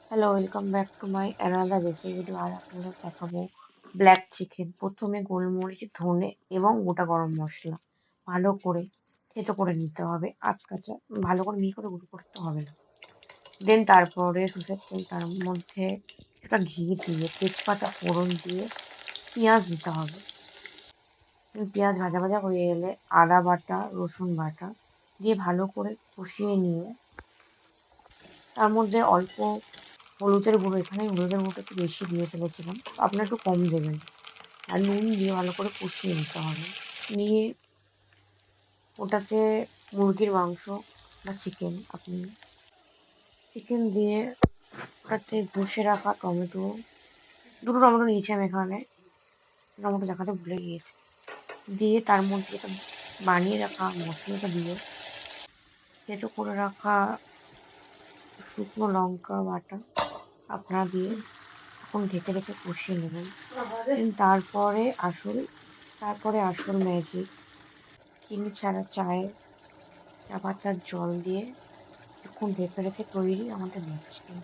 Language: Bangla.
Hello, welcome back to my another recipe video. আর আপনাদের দেখাবো ব্ল্যাক চিকেন। প্রথমে গোলমরিচ, ধনে এবং গোটা গরম মশলা ভালো করে থেতো করে নিতে হবে। কাঁচা ভালো করে মিহি করে গুঁড়ো করতে হবে না। দেন তারপরে সর্ষের তেল, তার মধ্যে কিছুটা ঘি দিয়ে, তেজপাতা ফোড়ন দিয়ে পেঁয়াজ দিতে হবে। পেঁয়াজ ভাজা ভাজা হয়ে এলে আদা বাটা, রসুন বাটা দিয়ে ভালো করে কষিয়ে নিয়ে তার মধ্যে অল্প হলুদের গুঁড়ো, এখানে হলুদের গুঁড়োটা একটু বেশি দিয়ে ফেলেছিলাম, তো আপনারা একটু কম দেবেন। আর নুন দিয়ে ভালো করে কষিয়ে নিতে হবে। নিয়ে ওটাতে মুরগির মাংস বা চিকেন দিয়ে ওটাতে ঘষে রাখা টমেটো, দুটো টমেটো নিয়েছি আমি এখানে, টমেটো দেখাতে ভুলে গিয়েছি, দিয়ে তার মধ্যে এটা বানিয়ে রাখা মশলাটা দিয়ে থেতো করে রাখা শুকনো লঙ্কা বাটা আপনারা দিয়ে এখন ঢেকে রেখে কষিয়ে নেবেন। তারপরে আসল ম্যাজিক, চিনি ছাড়া চায়ে চা পাতার জল দিয়ে কিছুক্ষণ ঢেকে রেখে তৈরি আমাদের ব্ল্যাক চিকেন।